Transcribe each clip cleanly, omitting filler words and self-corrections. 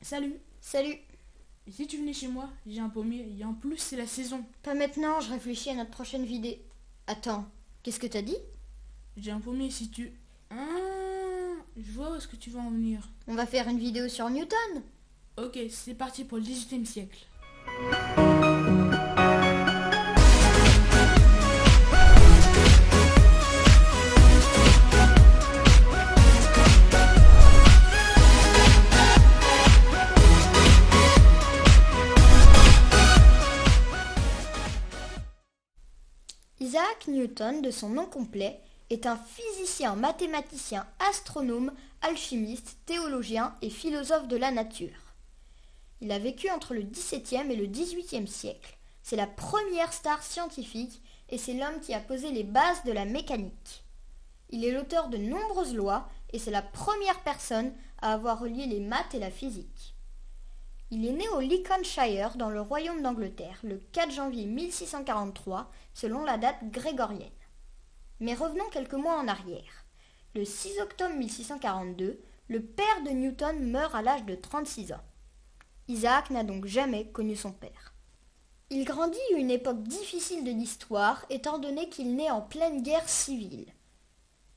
Salut, Salut. et si tu venais chez moi, j'ai un pommier et en plus c'est la saison. Pas maintenant, je réfléchis à notre prochaine vidéo. Attends, qu'est-ce que t'as dit? J'ai un pommier si tu... Je vois où est-ce que tu vas en venir. On va faire une vidéo sur Newton? Ok, c'est parti pour le 18e siècle. Isaac Newton, de son nom complet, est un physicien, mathématicien, astronome, alchimiste, théologien et philosophe de la nature. Il a vécu entre le XVIIe et le XVIIIe siècle. C'est la première star scientifique et c'est l'homme qui a posé les bases de la mécanique. Il est l'auteur de nombreuses lois et c'est la première personne à avoir relié les maths et la physique. Il est né au Lincolnshire dans le royaume d'Angleterre le 4 janvier 1643 selon la date grégorienne. Mais revenons quelques mois en arrière. Le 6 octobre 1642, le père de Newton meurt à l'âge de 36 ans. Isaac n'a donc jamais connu son père. Il grandit à une époque difficile de l'histoire étant donné qu'il naît en pleine guerre civile.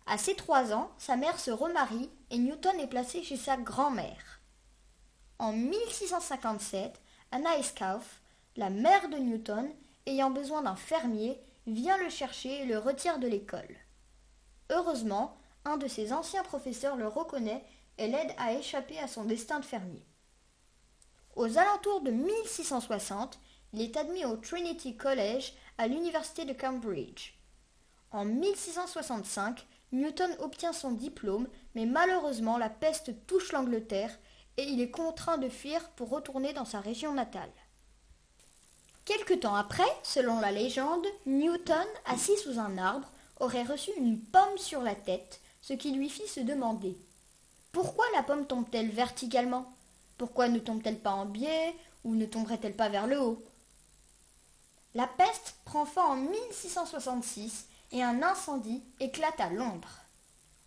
À ses 3 ans, sa mère se remarie et Newton est placé chez sa grand-mère. En 1657, Anna Ayscough, la mère de Newton, ayant besoin d'un fermier, vient le chercher et le retire de l'école. Heureusement, un de ses anciens professeurs le reconnaît et l'aide à échapper à son destin de fermier. Aux alentours de 1660, il est admis au Trinity College à l'université de Cambridge. En 1665, Newton obtient son diplôme, mais malheureusement la peste touche l'Angleterre et il est contraint de fuir pour retourner dans sa région natale. Quelque temps après, selon la légende, Newton, assis sous un arbre, aurait reçu une pomme sur la tête, ce qui lui fit se demander « Pourquoi la pomme tombe-t-elle verticalement? Pourquoi ne tombe-t-elle pas en biais ou ne tomberait-elle pas vers le haut ?» La peste prend fin en 1666 et un incendie éclate à Londres.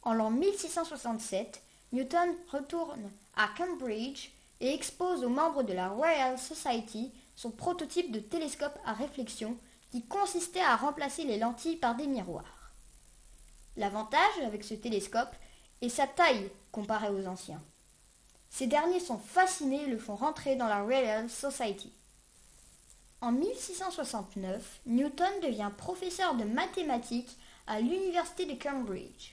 En l'an 1667, Newton retourne à Cambridge et expose aux membres de la Royal Society son prototype de télescope à réflexion qui consistait à remplacer les lentilles par des miroirs. L'avantage avec ce télescope est sa taille comparée aux anciens. Ces derniers sont fascinés et le font rentrer dans la Royal Society. En 1669, Newton devient professeur de mathématiques à l'université de Cambridge.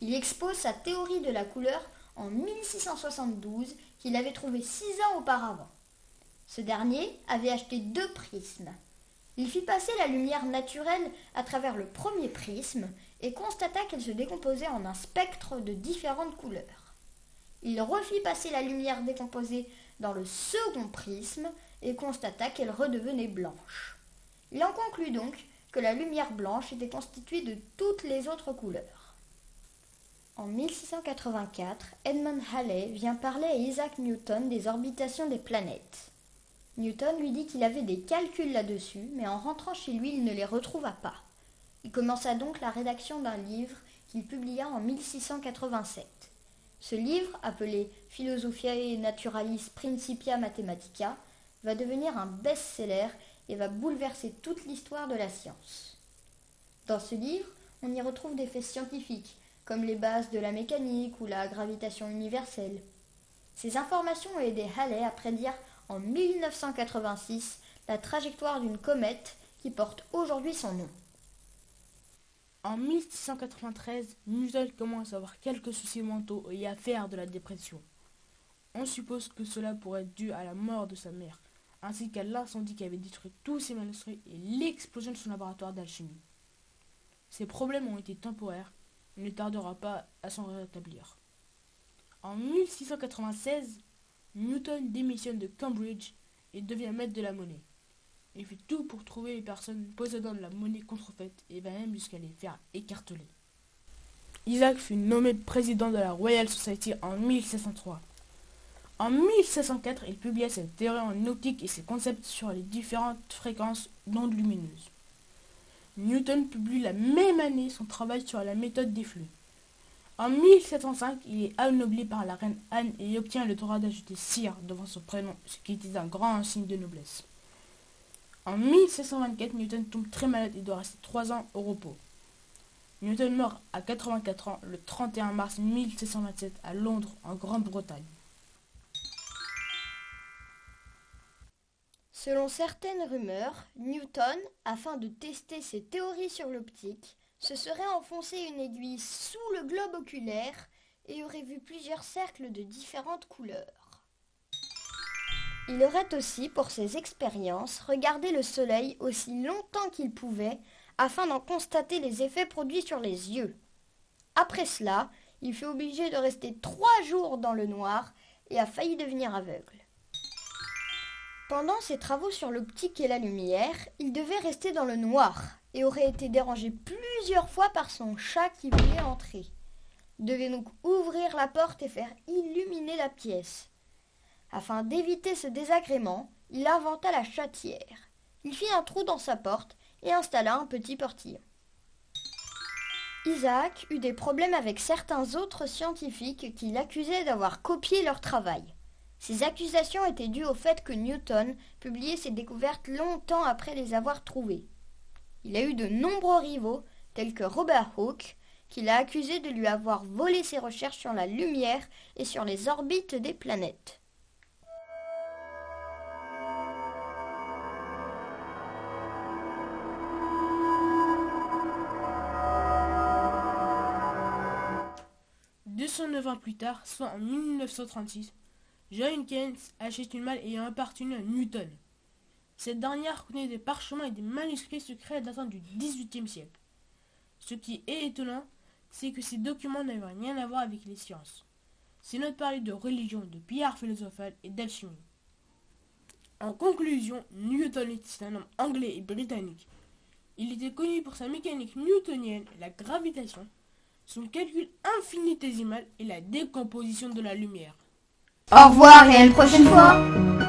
Il expose sa théorie de la couleur en 1672 qu'il avait trouvé 6 ans auparavant. Ce dernier avait acheté 2 prismes. Il fit passer la lumière naturelle à travers le premier prisme et constata qu'elle se décomposait en un spectre de différentes couleurs. Il refit passer la lumière décomposée dans le second prisme et constata qu'elle redevenait blanche. Il en conclut donc que la lumière blanche était constituée de toutes les autres couleurs. En 1684, Edmund Halley vient parler à Isaac Newton des orbitations des planètes. Newton lui dit qu'il avait des calculs là-dessus, mais en rentrant chez lui, il ne les retrouva pas. Il commença donc la rédaction d'un livre qu'il publia en 1687. Ce livre, appelé Philosophiae Naturalis Principia Mathematica, va devenir un best-seller et va bouleverser toute l'histoire de la science. Dans ce livre, on y retrouve des faits scientifiques, comme les bases de la mécanique ou la gravitation universelle. Ces informations ont aidé Halley à prédire en 1986 la trajectoire d'une comète qui porte aujourd'hui son nom. En 1693, Newton commence à avoir quelques soucis mentaux et à faire de la dépression. On suppose que cela pourrait être dû à la mort de sa mère, ainsi qu'à l'incendie qui avait détruit tous ses manuscrits et l'explosion de son laboratoire d'alchimie. Ces problèmes ont été temporaires, il ne tardera pas à s'en rétablir. En 1696, Newton démissionne de Cambridge et devient maître de la monnaie. Il fait tout pour trouver les personnes possédant de la monnaie contrefaite et va même jusqu'à les faire écarteler. Isaac fut nommé président de la Royal Society en 1703. En 1704, il publia ses théories en optique et ses concepts sur les différentes fréquences d'ondes lumineuses. Newton publie la même année son travail sur la méthode des flux. En 1705, il est anobli par la reine Anne et obtient le droit d'ajouter Sire devant son prénom, ce qui était un grand signe de noblesse. En 1724, Newton tombe très malade et doit rester 3 ans au repos. Newton meurt à 84 ans le 31 mars 1727 à Londres, en Grande-Bretagne. Selon certaines rumeurs, Newton, afin de tester ses théories sur l'optique, se serait enfoncé une aiguille sous le globe oculaire et aurait vu plusieurs cercles de différentes couleurs. Il aurait aussi, pour ses expériences, regardé le soleil aussi longtemps qu'il pouvait afin d'en constater les effets produits sur les yeux. Après cela, il fut obligé de rester 3 jours dans le noir et a failli devenir aveugle. Pendant ses travaux sur l'optique et la lumière, il devait rester dans le noir et aurait été dérangé plusieurs fois par son chat qui voulait entrer. Il devait donc ouvrir la porte et faire illuminer la pièce. Afin d'éviter ce désagrément, il inventa la chatière. Il fit un trou dans sa porte et installa un petit portillon. Isaac eut des problèmes avec certains autres scientifiques qui l'accusaient d'avoir copié leur travail. Ces accusations étaient dues au fait que Newton publiait ses découvertes longtemps après les avoir trouvées. Il a eu de nombreux rivaux, tels que Robert Hooke, qui l'a accusé de lui avoir volé ses recherches sur la lumière et sur les orbites des planètes. « 209 ans plus tard, soit en 1936, John Keynes achète une malle ayant appartenu à Newton. Cette dernière contenait des parchemins et des manuscrits secrets datant du XVIIIe siècle. Ce qui est étonnant, c'est que ces documents n'avaient rien à voir avec les sciences. Ces notes parlaient de religion, de pierre philosophale et d'alchimie. En conclusion, Newton était un homme anglais et britannique. Il était connu pour sa mécanique newtonienne, la gravitation, son calcul infinitésimal et la décomposition de la lumière. Au revoir et à une prochaine fois.